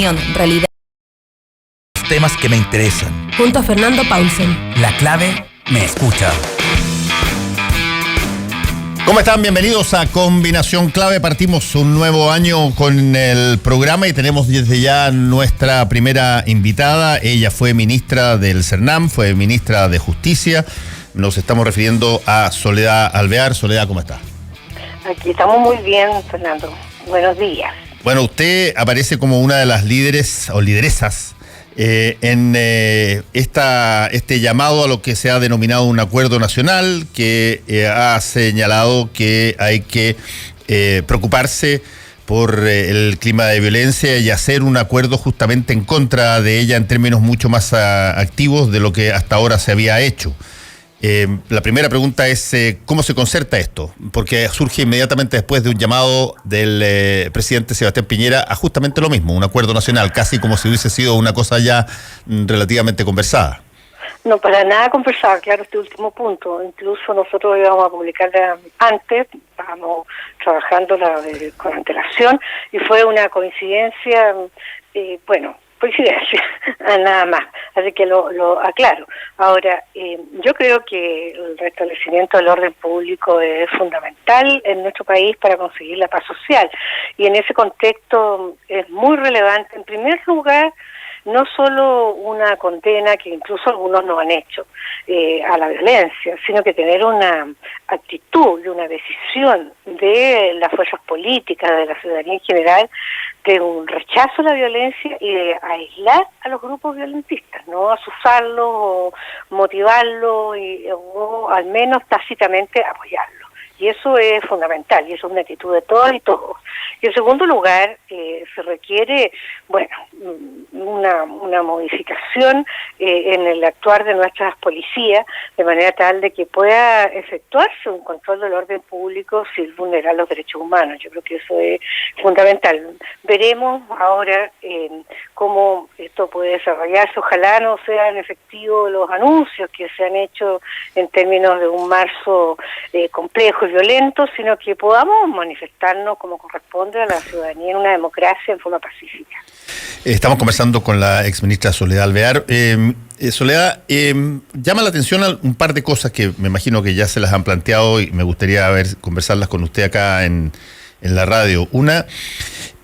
Realidad. Los temas que me interesan. Junto a Fernando Paulsen. La clave me escucha. ¿Cómo están? Bienvenidos a Combinación Clave. Partimos un nuevo año con el programa y tenemos desde ya nuestra primera invitada. Ella fue ministra del CERNAM, fue ministra de Justicia. Nos estamos refiriendo a Soledad Alvear. Soledad, ¿cómo está? Aquí estamos muy bien, Fernando. Buenos días. Bueno, usted aparece como una de las líderes o lideresas en este llamado a lo que se ha denominado un acuerdo nacional que ha señalado que hay que preocuparse por el clima de violencia y hacer un acuerdo justamente en contra de ella en términos mucho más activos de lo que hasta ahora se había hecho. La primera pregunta es ¿cómo se concerta esto? Porque surge inmediatamente después de un llamado del presidente Sebastián Piñera a justamente lo mismo, un acuerdo nacional, casi como si hubiese sido una cosa ya relativamente conversada. No, para nada conversada, claro, este último punto. Incluso nosotros íbamos a publicarla antes, estábamos trabajando con antelación y fue una coincidencia, coincidencia, nada más. Así que lo aclaro. Ahora, yo creo que el restablecimiento del orden público es fundamental en nuestro país para conseguir la paz social. Y en ese contexto es muy relevante, en primer lugar, no solo una condena, que incluso algunos no han hecho, a la violencia, sino que tener una actitud, una decisión de las fuerzas políticas, de la ciudadanía en general, de un rechazo a la violencia y de aislar a los grupos violentistas, no asusarlos o motivarlos o al menos tácitamente apoyarlos. Y eso es fundamental, y eso es una actitud de todos y todos. Y en segundo lugar, se requiere, una modificación en el actuar de nuestras policías, de manera tal de que pueda efectuarse un control del orden público sin vulnerar los derechos humanos. Yo creo que eso es fundamental. Veremos ahora cómo esto puede desarrollarse. Ojalá no sean efectivos los anuncios que se han hecho en términos de un marzo complejo y violento, sino que podamos manifestarnos como corresponde a la ciudadanía en una democracia en forma pacífica. Estamos conversando con la exministra Soledad Alvear. Soledad, llama la atención un par de cosas que me imagino que ya se las han planteado y me gustaría conversarlas con usted acá en la radio. Una,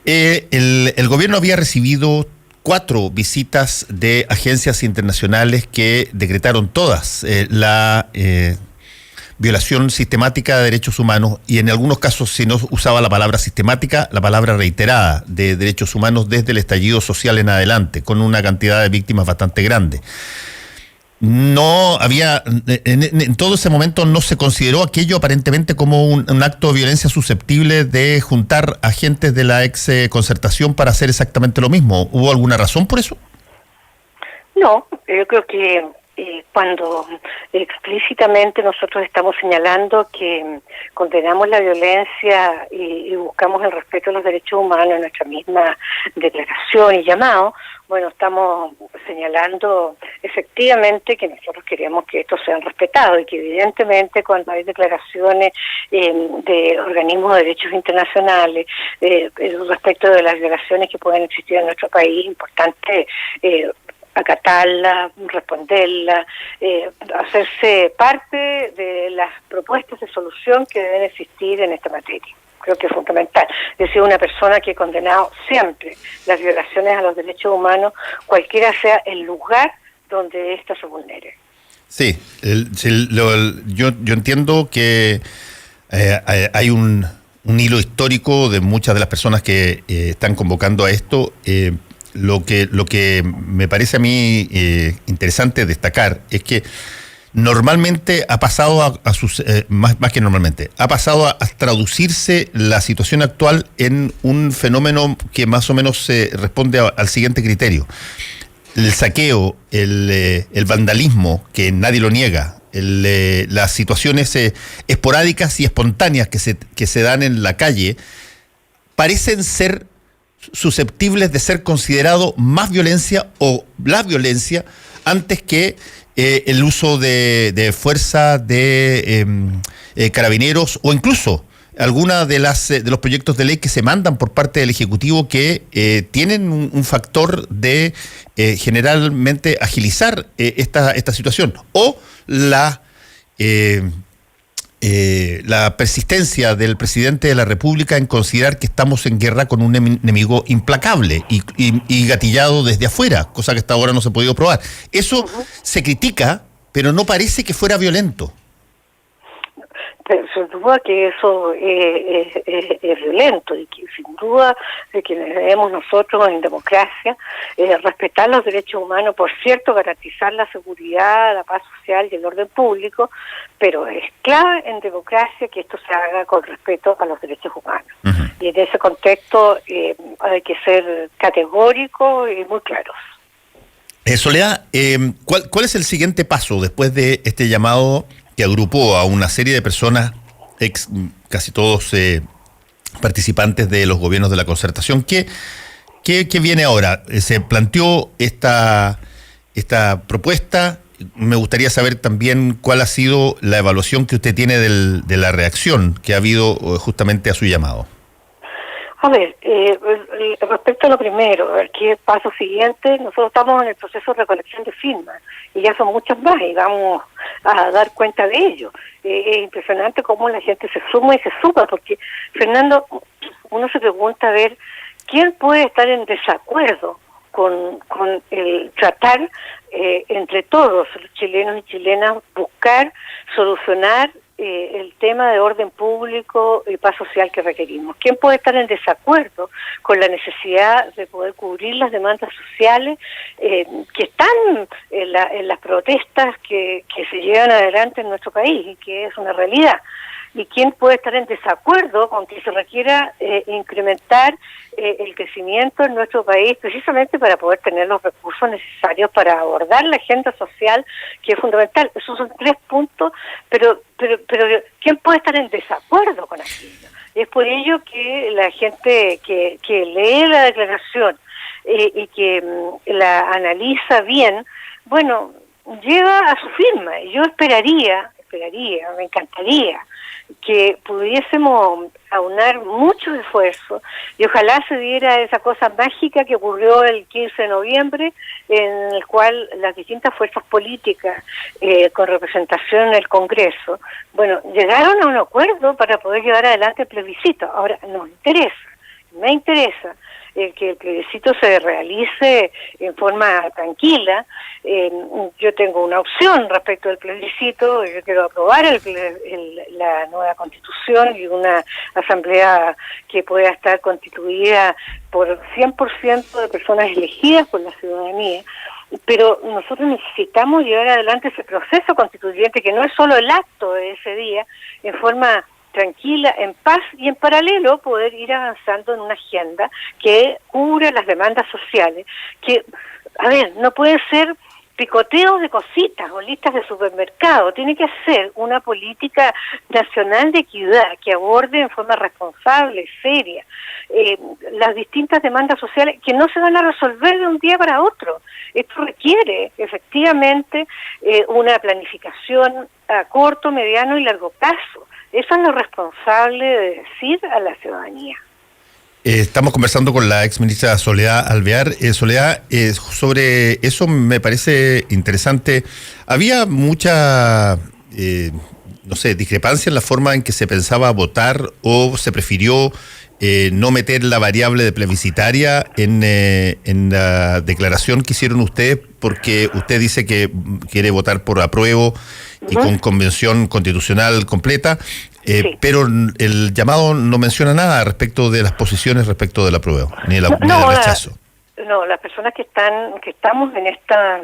el gobierno había recibido 4 visitas de agencias internacionales que decretaron todas la violación sistemática de derechos humanos, y en algunos casos, si no usaba la palabra sistemática, la palabra reiterada de derechos humanos desde el estallido social en adelante, con una cantidad de víctimas bastante grande. No había, en todo ese momento no se consideró aquello aparentemente como un acto de violencia susceptible de juntar agentes de la ex concertación para hacer exactamente lo mismo. ¿Hubo alguna razón por eso? No, yo creo que cuando explícitamente nosotros estamos señalando que condenamos la violencia y buscamos el respeto a los derechos humanos en nuestra misma declaración y llamado, estamos señalando efectivamente que nosotros queremos que estos sean respetados y que evidentemente cuando hay declaraciones de organismos de derechos internacionales respecto de las violaciones que pueden existir en nuestro país, es importante acatarla, responderla, hacerse parte de las propuestas de solución que deben existir en esta materia. Creo que es fundamental. Yo soy una persona que he condenado siempre las violaciones a los derechos humanos, cualquiera sea el lugar donde éstas se vulneren. Sí, yo entiendo que hay un hilo histórico de muchas de las personas que están convocando a esto. Lo que me parece a mí interesante destacar es que normalmente ha pasado más que normalmente, ha pasado a traducirse la situación actual en un fenómeno que más o menos responde al siguiente criterio. El saqueo, el vandalismo, que nadie lo niega, las situaciones esporádicas y espontáneas que se dan en la calle, parecen ser susceptibles de ser considerado más violencia o la violencia antes que el uso de fuerza de carabineros o incluso algunas de los proyectos de ley que se mandan por parte del Ejecutivo que tienen un factor de generalmente agilizar esta situación, o la persistencia del presidente de la República en considerar que estamos en guerra con un enemigo implacable y gatillado desde afuera, cosa que hasta ahora no se ha podido probar. Eso se critica, pero no parece que fuera violento. Pero sin duda que eso es violento, y que sin duda de quienes debemos nosotros en democracia respetar los derechos humanos, por cierto, garantizar la seguridad, la paz social y el orden público, pero es clave en democracia que esto se haga con respeto a los derechos humanos. Uh-huh. Y en ese contexto hay que ser categórico y muy claros. Soledad, ¿cuál es el siguiente paso después de este llamado que agrupó a una serie de personas, casi todos participantes de los gobiernos de la concertación? ¿Qué viene ahora? Se planteó esta propuesta. Me gustaría saber también cuál ha sido la evaluación que usted tiene de la reacción que ha habido justamente a su llamado. A ver, respecto a lo primero, a ver qué paso siguiente, nosotros estamos en el proceso de recolección de firmas y ya son muchas más y vamos a dar cuenta de ello. Es impresionante cómo la gente se suma y se suma, porque, Fernando, uno se pregunta a ver quién puede estar en desacuerdo con el tratar entre todos los chilenos y chilenas, buscar, solucionar el tema de orden público y paz social que requerimos. ¿Quién puede estar en desacuerdo con la necesidad de poder cubrir las demandas sociales que están en las protestas que se llevan adelante en nuestro país y que es una realidad? ¿Y quién puede estar en desacuerdo con que se requiera incrementar el crecimiento en nuestro país precisamente para poder tener los recursos necesarios para abordar la agenda social, que es fundamental? Esos son 3 puntos, pero ¿quién puede estar en desacuerdo con aquello? Es por ello que la gente que lee la declaración y que la analiza bien, bueno, lleva a su firma. Y yo esperaría, me encantaría que pudiésemos aunar muchos esfuerzos y ojalá se diera esa cosa mágica que ocurrió el 15 de noviembre, en el cual las distintas fuerzas políticas con representación en el Congreso, bueno, llegaron a un acuerdo para poder llevar adelante el plebiscito. Ahora, me interesa que el plebiscito se realice en forma tranquila. Yo tengo una opción respecto del plebiscito. Yo quiero aprobar la nueva Constitución y una asamblea que pueda estar constituida por 100% de personas elegidas por la ciudadanía. Pero nosotros necesitamos llevar adelante ese proceso constituyente, que no es solo el acto de ese día, en forma tranquila, en paz, y en paralelo poder ir avanzando en una agenda que cubra las demandas sociales, que, a ver, no pueden ser picoteos de cositas o listas de supermercado. Tiene que ser una política nacional de equidad que aborde en forma responsable, seria, las distintas demandas sociales que no se van a resolver de un día para otro. Esto requiere efectivamente una planificación a corto, mediano y largo plazo. Eso es lo responsable de decir a la ciudadanía. Estamos conversando con la exministra Soledad Alvear. Soledad, sobre eso me parece interesante. Había mucha, discrepancia en la forma en que se pensaba votar, o se prefirió no meter la variable de plebiscitaria en la declaración que hicieron ustedes, porque usted dice que quiere votar por apruebo y con convención constitucional completa, sí. Pero el llamado no menciona nada respecto de las posiciones respecto del apruebo, ni del rechazo. Las personas que estamos en esta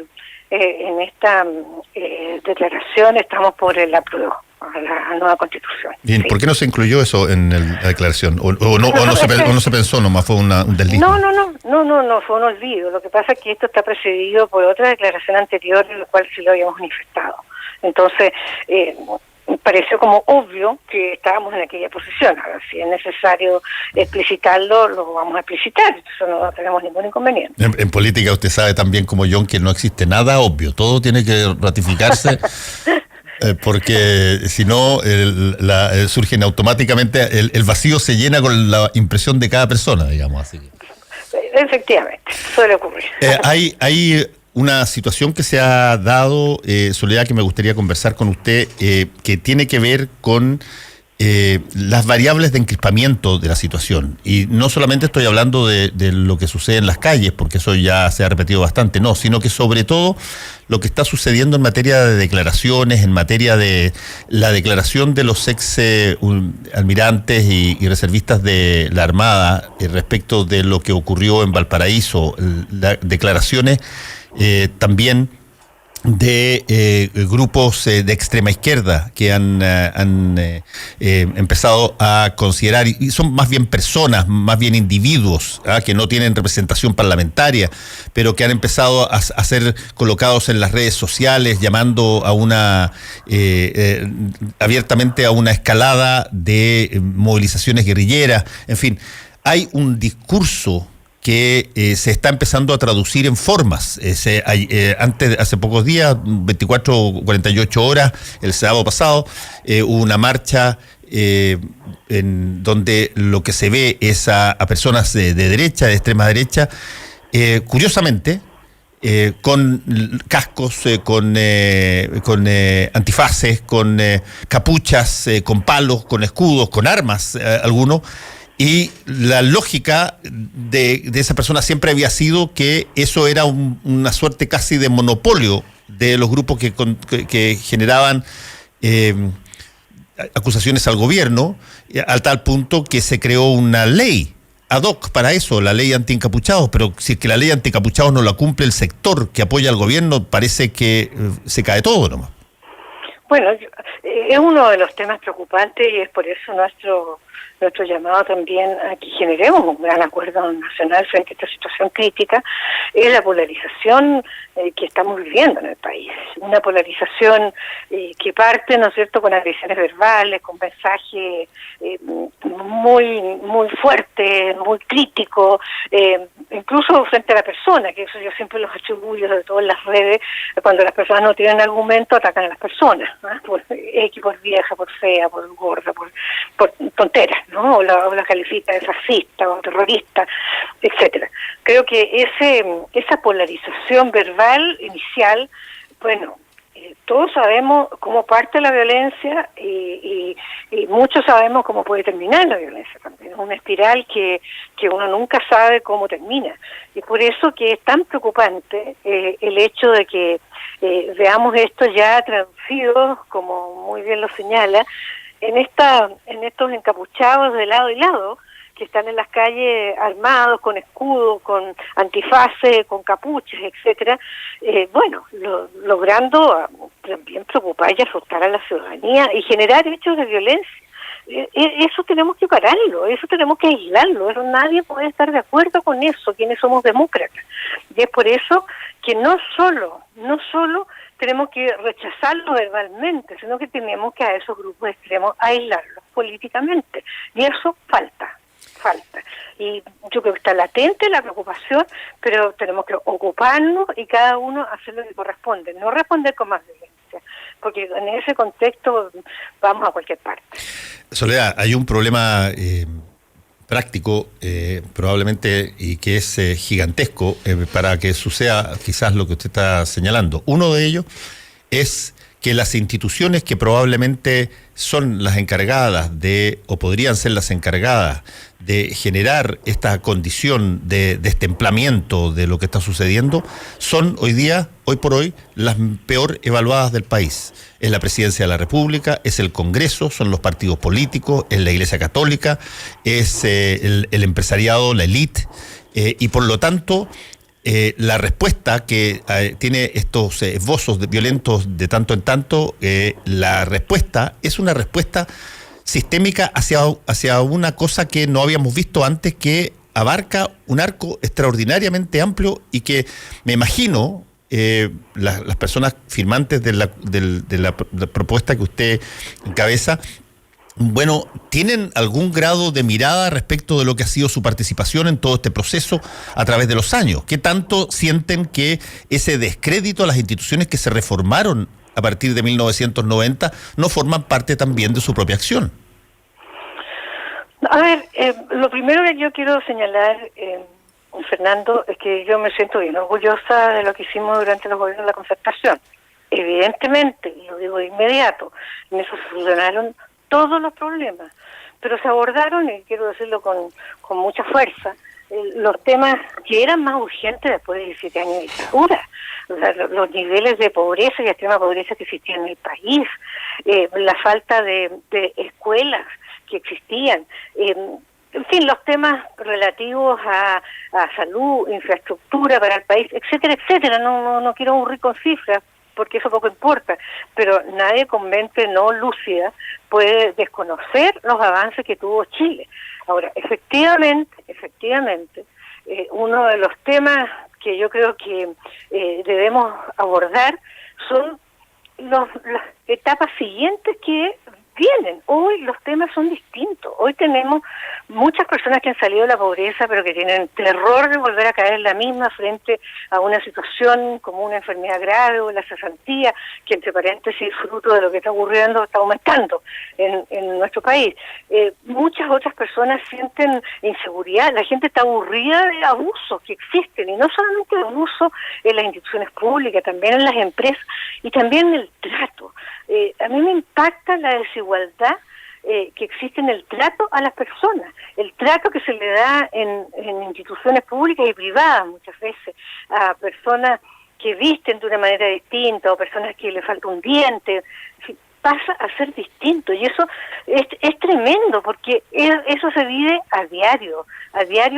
declaración estamos por el apruebo a la nueva Constitución. Bien, sí. ¿Por qué no se incluyó eso en la declaración? ¿O no se pensó, nomás fue un desliz? No, fue un olvido. Lo que pasa es que esto está precedido por otra declaración anterior en la cual sí lo habíamos manifestado. Entonces, pareció como obvio que estábamos en aquella posición. Ahora, si es necesario explicitarlo, lo vamos a explicitar. Eso no tenemos ningún inconveniente. En política usted sabe también como yo que no existe nada obvio. Todo tiene que ratificarse porque si no, surgen automáticamente, el vacío se llena con la impresión de cada persona, digamos así. Efectivamente, suele ocurrir. Hay una situación que se ha dado, Soledad, que me gustaría conversar con usted, que tiene que ver con las variables de encrispamiento de la situación. Y no solamente estoy hablando de lo que sucede en las calles, porque eso ya se ha repetido bastante, no, sino que sobre todo lo que está sucediendo en materia de declaraciones, en materia de la declaración de los ex almirantes y reservistas de la Armada respecto de lo que ocurrió en Valparaíso, declaraciones también de grupos de extrema izquierda que han empezado a considerar, y son más bien personas, más bien individuos, que no tienen representación parlamentaria, pero que han empezado a ser colocados en las redes sociales, llamando a una abiertamente a una escalada de movilizaciones guerrilleras. En fin, hay un discurso que se está empezando a traducir en formas. Hace pocos días, 24 o 48 horas, el sábado pasado, hubo una marcha en donde lo que se ve es a personas de derecha, de extrema derecha, curiosamente, con cascos, con antifaces, con capuchas, con palos, con escudos, con armas, algunos. Y la lógica de esa persona siempre había sido que eso era una suerte casi de monopolio de los grupos que generaban acusaciones al gobierno, al tal punto que se creó una ley ad hoc para eso, la ley anti-encapuchados. Pero si es que la ley anti-encapuchados no la cumple el sector que apoya al gobierno, parece que se cae todo nomás. Bueno, es uno de los temas preocupantes y es por eso nuestro llamado también a que generemos un gran acuerdo nacional frente a esta situación crítica, es la polarización que estamos viviendo en el país. Una polarización que parte, ¿no es cierto?, con agresiones verbales, con mensajes muy fuertes, muy críticos, incluso frente a la persona, que eso yo siempre los atribuyo, sobre todo en las redes, cuando las personas no tienen argumento, atacan a las personas, ¿no? Por X, por vieja, por fea, por gorda, por tonteras, ¿no? O la califica de fascista o terrorista, etcétera. Creo que esa polarización verbal inicial, bueno, todos sabemos cómo parte la violencia y muchos sabemos cómo puede terminar la violencia también. Es una espiral que uno nunca sabe cómo termina. Y por eso que es tan preocupante el hecho de que veamos esto ya traducido, como muy bien lo señala, en estos encapuchados de lado y lado, que están en las calles armados, con escudos, con antifaces, con capuchas, etcétera, logrando también preocupar y asustar a la ciudadanía y generar hechos de violencia. Eso tenemos que pararlo, eso tenemos que aislarlo, eso nadie puede estar de acuerdo con eso, quienes somos demócratas. Y es por eso que no solo tenemos que rechazarlo verbalmente, sino que tenemos que a esos grupos extremos aislarlos políticamente. Y eso falta. Y yo creo que está latente la preocupación, pero tenemos que ocuparnos y cada uno hacer lo que corresponde, no responder con más violencia, porque en ese contexto vamos a cualquier parte. Soledad, hay un problema práctico, probablemente, y que es gigantesco para que suceda quizás lo que usted está señalando. Uno de ellos es que las instituciones que probablemente son las encargadas de, o podrían ser las encargadas de generar esta condición de destemplamiento de lo que está sucediendo, son hoy por hoy, las peor evaluadas del país. Es la Presidencia de la República, es el Congreso, son los partidos políticos, es la Iglesia Católica, es el empresariado, la élite, y por lo tanto la respuesta que tiene estos esbozos violentos de tanto en tanto, la respuesta es una respuesta sistémica hacia una cosa que no habíamos visto antes, que abarca un arco extraordinariamente amplio y que me imagino las personas firmantes de la propuesta que usted encabeza, bueno, ¿tienen algún grado de mirada respecto de lo que ha sido su participación en todo este proceso a través de los años? ¿Qué tanto sienten que ese descrédito a las instituciones que se reformaron a partir de 1990 no forman parte también de su propia acción? A ver, lo primero que yo quiero señalar, Fernando, es que yo me siento bien orgullosa de lo que hicimos durante los gobiernos de la concertación. Evidentemente, y lo digo de inmediato, en eso se solucionaron todos los problemas, pero se abordaron, y quiero decirlo con mucha fuerza, los temas que eran más urgentes después de 17 años de dictadura. O sea, los niveles de pobreza y extrema pobreza que existían en el país, la falta de escuelas que existían, en fin, los temas relativos a salud, infraestructura para el país, etcétera, etcétera. No quiero aburrir con cifras, porque eso poco importa, pero nadie con mente no lúcida puede desconocer los avances que tuvo Chile. Ahora, efectivamente, uno de los temas que yo creo que debemos abordar son las etapas siguientes que vienen. Hoy los temas son distintos. Hoy tenemos muchas personas que han salido de la pobreza, pero que tienen terror de volver a caer en la misma frente a una situación como una enfermedad grave o la cesantía, que entre paréntesis, fruto de lo que está ocurriendo, está aumentando en nuestro país. Muchas otras personas sienten inseguridad. La gente está aburrida de abusos que existen, y no solamente abusos en las instituciones públicas, también en las empresas y también en el trato. A mí me impacta la desigualdad que existe en el trato a las personas, el trato que se le da en instituciones públicas y privadas muchas veces a personas que visten de una manera distinta o personas que le falta un diente. En fin, pasa a ser distinto, y eso es tremendo, porque eso se vive a diario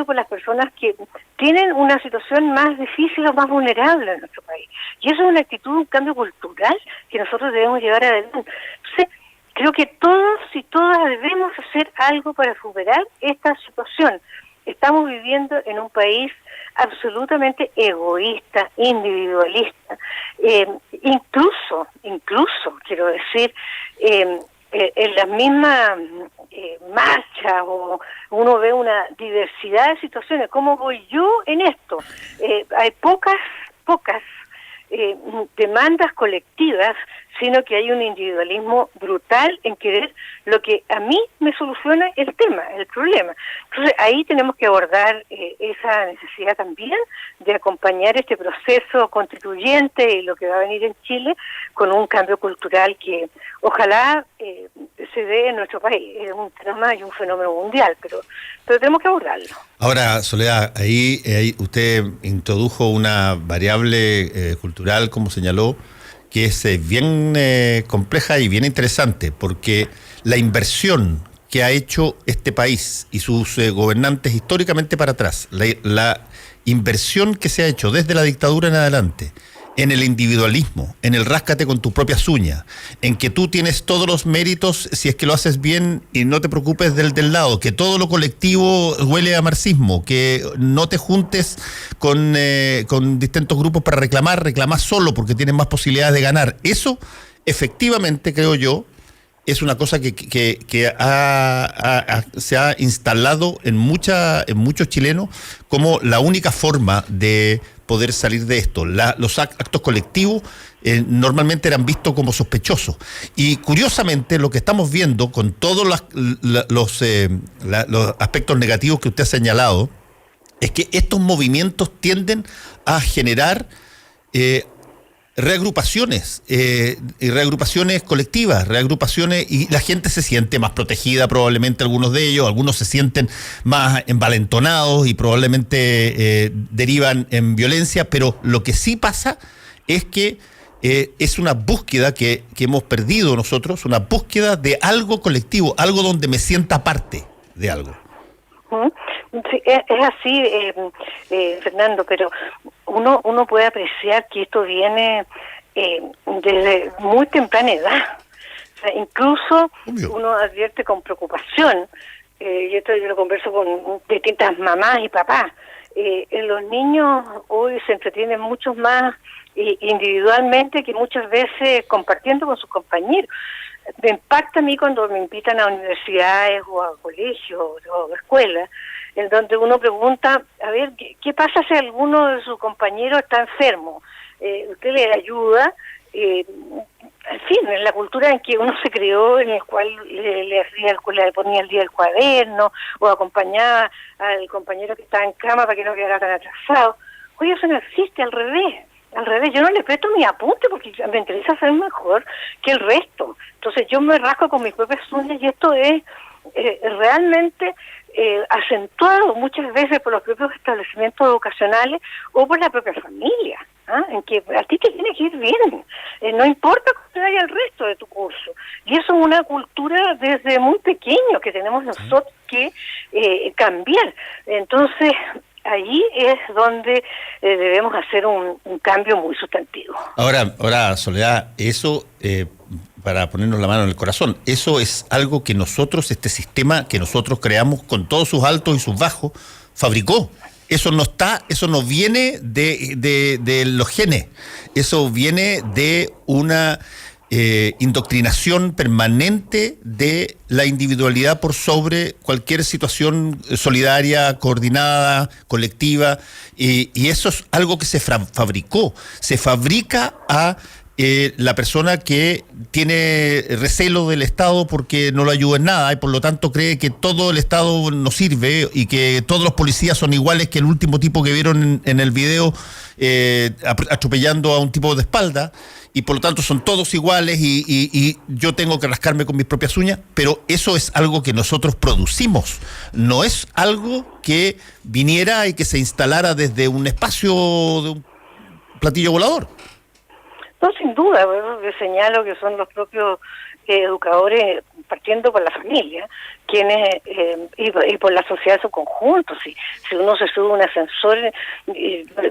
por las personas que tienen una situación más difícil o más vulnerable en nuestro país. Y eso es una actitud, un cambio cultural que nosotros debemos llevar adelante. Entonces, creo que todos y todas debemos hacer algo para superar esta situación. Estamos viviendo en un país absolutamente egoísta, individualista, incluso, quiero decir, en las mismas marchas, o uno ve una diversidad de situaciones. ¿Cómo voy yo en esto? Hay pocas demandas colectivas, sino que hay un individualismo brutal en querer lo que a mí me soluciona el problema. Entonces ahí tenemos que abordar esa necesidad también de acompañar este proceso constituyente y lo que va a venir en Chile con un cambio cultural que ojalá se dé en nuestro país. Es un tema y un fenómeno mundial, pero tenemos que abordarlo. Ahora, Soledad, ahí usted introdujo una variable cultural, como señaló, que es bien compleja y bien interesante, porque la inversión que ha hecho este país y sus gobernantes históricamente para atrás, la inversión que se ha hecho desde la dictadura en adelante, en el individualismo, en el ráscate con tus propias uñas, en que tú tienes todos los méritos si es que lo haces bien y no te preocupes del lado, que todo lo colectivo huele a marxismo, que no te juntes con distintos grupos para reclamar solo porque tienes más posibilidades de ganar. Eso, efectivamente, creo yo, es una cosa que se ha instalado en muchos chilenos como la única forma de poder salir de esto. Los actos colectivos normalmente eran vistos como sospechosos. Y curiosamente lo que estamos viendo con todos los aspectos negativos que usted ha señalado es que estos movimientos tienden a generar reagrupaciones colectivas, y la gente se siente más protegida, probablemente algunos de ellos, algunos se sienten más envalentonados y probablemente derivan en violencia, pero lo que sí pasa es que es una búsqueda que hemos perdido nosotros, una búsqueda de algo colectivo, algo donde me sienta parte de algo. Sí, es así, Fernando, pero uno puede apreciar que esto viene desde muy temprana edad. O sea, incluso uno advierte con preocupación, y esto yo lo converso con distintas mamás y papás, los niños hoy se entretienen mucho más individualmente que muchas veces compartiendo con sus compañeros. Me impacta a mí cuando me invitan a universidades o a colegios o a escuelas, en donde uno pregunta, a ver, ¿qué pasa si alguno de sus compañeros está enfermo? Usted le ayuda, en fin, en la cultura en que uno se crió, en el cual le ponía el día del cuaderno, o acompañaba al compañero que estaba en cama para que no quedara tan atrasado. Hoy eso no existe, al revés. Al revés, yo no le presto mi apunte porque me interesa ser mejor que el resto. Entonces yo me rasco con mis propias uñas y esto es realmente acentuado muchas veces por los propios establecimientos educacionales o por la propia familia, en que a ti te tiene que ir bien, no importa cómo te vaya el resto de tu curso. Y eso es una cultura desde muy pequeño que tenemos nosotros que cambiar. Entonces, allí es donde debemos hacer un cambio muy sustantivo. Ahora, Soledad, eso, para ponernos la mano en el corazón, eso es algo que nosotros, este sistema que nosotros creamos con todos sus altos y sus bajos, fabricó. Eso no viene de los genes, eso viene de una indoctrinación permanente de la individualidad por sobre cualquier situación solidaria, coordinada, colectiva, y eso es algo que se fabricó. Se fabrica a la persona que tiene recelo del Estado porque no lo ayuda en nada y por lo tanto cree que todo el Estado no sirve y que todos los policías son iguales que el último tipo que vieron en el video atropellando a un tipo de espalda, y por lo tanto son todos iguales y yo tengo que rascarme con mis propias uñas, pero eso es algo que nosotros producimos, no es algo que viniera y que se instalara desde un espacio de un platillo volador. No, sin duda, bueno, yo señalo que son los propios educadores, partiendo por la familia, quienes y por la sociedad en su conjunto. Si uno se sube a un ascensor,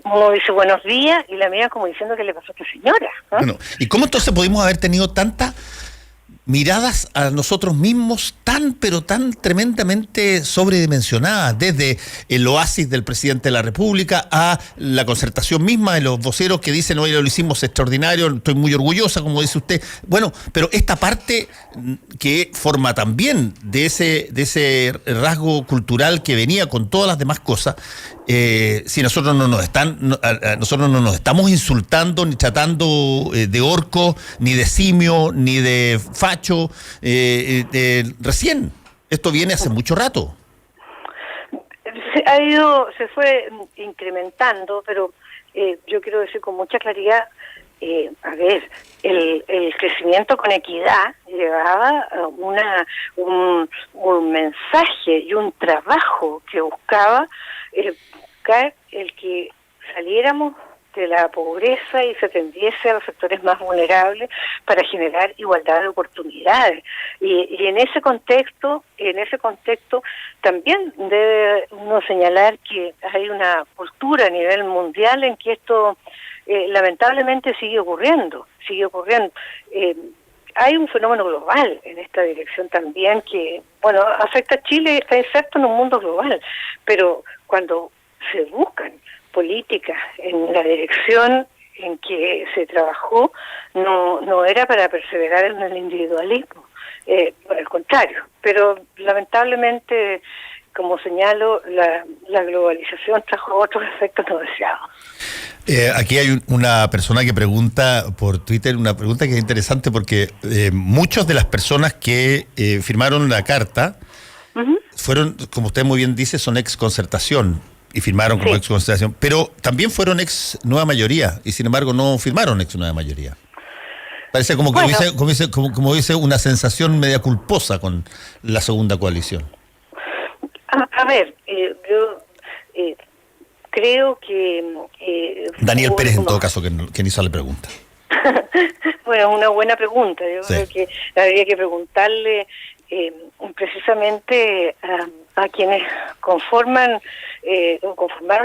uno dice buenos días y la mira como diciendo que le pasó a esta señora, ¿no? Bueno, ¿y cómo entonces pudimos haber tenido tantas miradas a nosotros mismos pero tan tremendamente sobredimensionadas, desde el oasis del presidente de la República a la concertación misma de los voceros que dicen, oye, lo hicimos extraordinario, estoy muy orgullosa, como dice usted? Bueno, pero esta parte que forma también de ese rasgo cultural que venía con todas las demás cosas, si nosotros no nos estamos insultando ni tratando de orco, ni de simio, ni de facho, recién. Esto viene hace mucho rato. Se fue incrementando, pero yo quiero decir con mucha claridad, el crecimiento con equidad llevaba un mensaje y un trabajo que buscaba buscar el que saliéramos de la pobreza y se atendiese a los sectores más vulnerables para generar igualdad de oportunidades. Y en ese contexto también debe uno señalar que hay una cultura a nivel mundial en que esto lamentablemente sigue ocurriendo. Hay un fenómeno global en esta dirección también que, bueno, afecta a Chile y está inserto en un mundo global, pero cuando se buscan políticas en la dirección en que se trabajó, no era para perseverar en el individualismo, por el contrario, pero lamentablemente, como señalo, la globalización trajo otros efectos no deseados. Aquí hay una persona que pregunta por Twitter, una pregunta que es interesante porque muchas de las personas que firmaron la carta fueron, como usted muy bien dice, son ex Concertación y firmaron como ex Concertación, pero también fueron ex Nueva Mayoría y sin embargo no firmaron ex Nueva Mayoría. Parece como que como dice una sensación media culposa con la segunda coalición. Yo creo que... Daniel Pérez, en todo caso, quien hizo la pregunta. Bueno, una buena pregunta. Yo creo que habría que preguntarle precisamente a quienes conformaron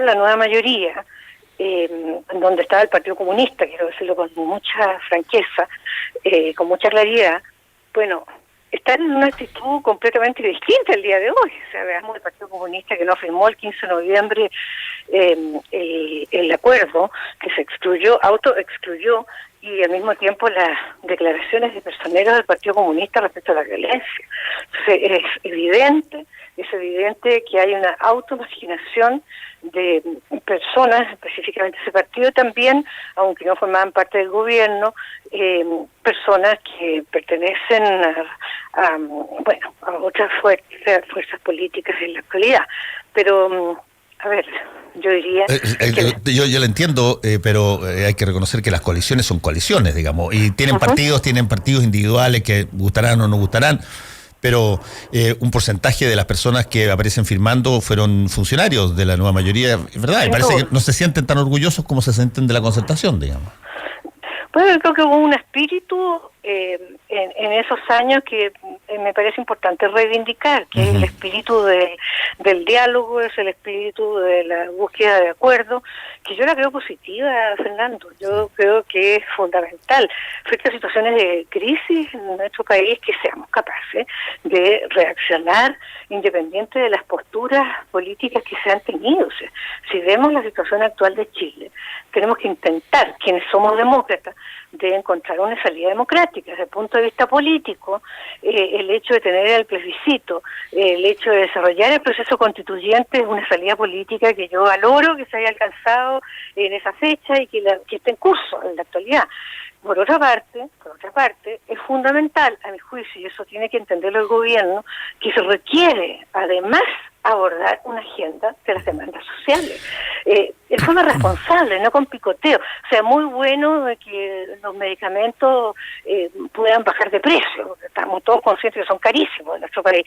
la nueva mayoría, donde estaba el Partido Comunista, quiero decirlo con mucha franqueza, con mucha claridad. Bueno, están en una actitud completamente distinta el día de hoy. O sea, veamos el Partido Comunista que no firmó el 15 de noviembre el acuerdo, que se autoexcluyó y al mismo tiempo las declaraciones de personeros del Partido Comunista respecto a la violencia. Entonces es evidente que hay una automarginación de personas, específicamente ese partido también, aunque no formaban parte del gobierno, personas que pertenecen a otras fuerzas políticas en la actualidad. Pero, a ver, yo diría... Yo lo entiendo, pero hay que reconocer que las coaliciones son coaliciones, digamos, y tienen partidos individuales que gustarán o no gustarán, pero un porcentaje de las personas que aparecen firmando fueron funcionarios de la nueva mayoría, es verdad, y parece que no se sienten tan orgullosos como se sienten de la Concertación, digamos. Bueno, yo creo que hubo un espíritu en esos años que me parece importante reivindicar, que es el espíritu del diálogo, es el espíritu de la búsqueda de acuerdo, que yo la creo positiva, Fernando. Yo creo que es fundamental frente a situaciones de crisis en nuestro país que seamos capaces de reaccionar independiente de las posturas políticas que se han tenido. O sea, si vemos la situación actual de Chile, tenemos que intentar, quienes somos demócratas, de encontrar una salida democrática. Desde el punto de vista político, el hecho de tener el plebiscito, el hecho de desarrollar el proceso constituyente es una salida política que yo valoro que se haya alcanzado en esa fecha y que esté en curso en la actualidad. Por otra parte, es fundamental, a mi juicio, y eso tiene que entenderlo el gobierno, que se requiere, además, abordar una agenda de las demandas sociales. De forma responsable, no con picoteo. O sea, muy bueno de que los medicamentos puedan bajar de precio. Estamos todos conscientes que son carísimos en nuestro país.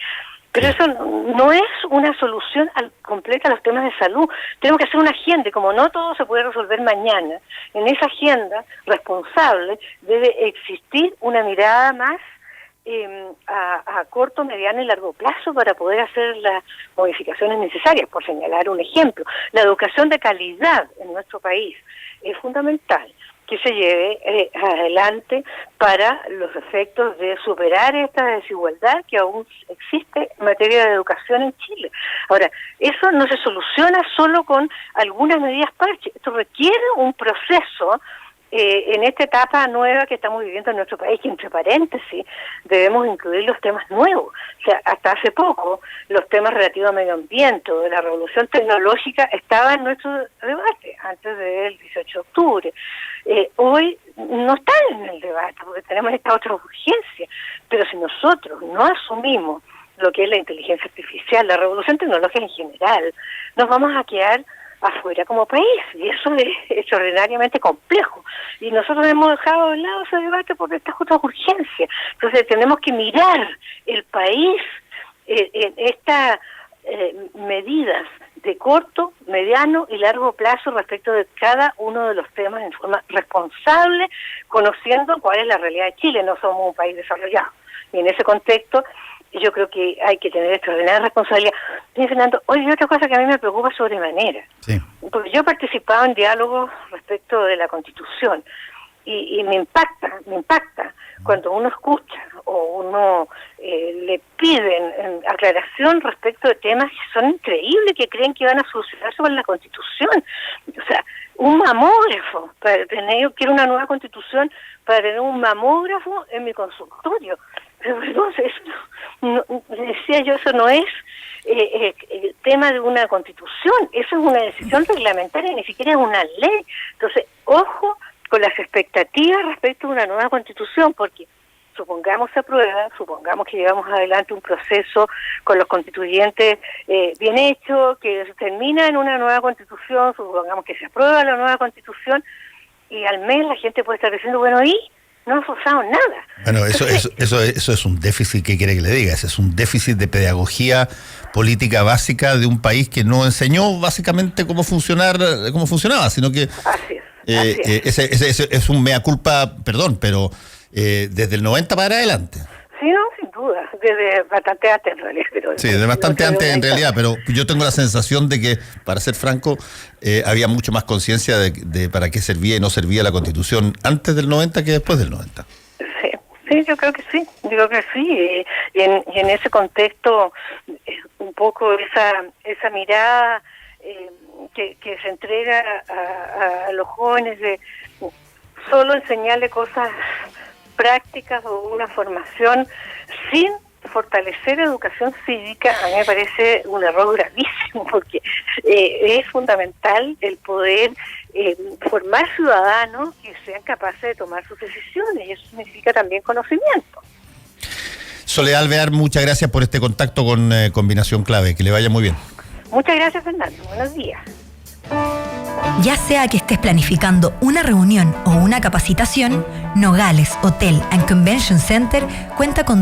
Pero eso no es una solución completa a los temas de salud. Tenemos que hacer una agenda, y como no todo se puede resolver mañana, en esa agenda responsable debe existir una mirada más a corto, mediano y largo plazo para poder hacer las modificaciones necesarias, por señalar un ejemplo. La educación de calidad en nuestro país es fundamental que se lleve adelante para los efectos de superar esta desigualdad que aún existe en materia de educación en Chile. Ahora, eso no se soluciona solo con algunas medidas parche. Esto requiere un proceso en esta etapa nueva que estamos viviendo en nuestro país, que entre paréntesis debemos incluir los temas nuevos. O sea, hasta hace poco los temas relativos al medio ambiente o de la revolución tecnológica estaban en nuestro debate antes del 18 de octubre. Hoy no están en el debate porque tenemos esta otra urgencia, pero si nosotros no asumimos lo que es la inteligencia artificial, la revolución tecnológica en general, nos vamos a quedar afuera como país, y eso es extraordinariamente complejo, y nosotros hemos dejado de lado ese debate por estas otras urgencias. Entonces tenemos que mirar el país en estas medidas de corto, mediano y largo plazo respecto de cada uno de los temas en forma responsable, conociendo cuál es la realidad de Chile. No somos un país desarrollado, y en ese contexto yo creo que hay que tener extraordinaria responsabilidad. Mira, Fernando, hoy hay otra cosa que a mí me preocupa sobremanera. Sí. Porque yo he participado en diálogos respecto de la Constitución y me impacta cuando uno escucha o uno le piden aclaración respecto de temas que son increíbles, que creen que van a solucionarse con la Constitución. O sea, un mamógrafo, yo quiero una nueva Constitución para tener un mamógrafo en mi consultorio. Pero entonces, decía yo, eso no es el tema de una constitución, eso es una decisión reglamentaria, ni siquiera es una ley. Entonces, ojo con las expectativas respecto a una nueva constitución, porque supongamos se aprueba, supongamos que llevamos adelante un proceso con los constituyentes bien hecho, que se termina en una nueva constitución, supongamos que se aprueba la nueva constitución, y al mes la gente puede estar diciendo, bueno, ¿y? No ha forzado nada. Bueno, eso es un déficit, ¿qué quiere que le diga? Es un déficit de pedagogía política básica de un país que no enseñó básicamente cómo funcionaba, sino que así es. Es un mea culpa, perdón, pero desde el 90 para adelante. Sí, no, sin duda, desde bastante antes en realidad. Sí, desde bastante antes en realidad, pero yo tengo la sensación de que, para ser franco, había mucho más conciencia de para qué servía y no servía la Constitución antes del 90 que después del 90. Sí, yo creo que sí, y en ese contexto un poco esa mirada que se entrega a los jóvenes solo enseñarle cosas prácticas o una formación sin fortalecer educación cívica, a mí me parece un error gravísimo, porque es fundamental el poder formar ciudadanos que sean capaces de tomar sus decisiones, y eso significa también conocimiento. Soledad Alvear, muchas gracias por este contacto con Combinación Clave, que le vaya muy bien. Muchas gracias, Fernando, buenos días. Ya sea que estés planificando una reunión o una capacitación, Nogales Hotel and Convention Center cuenta con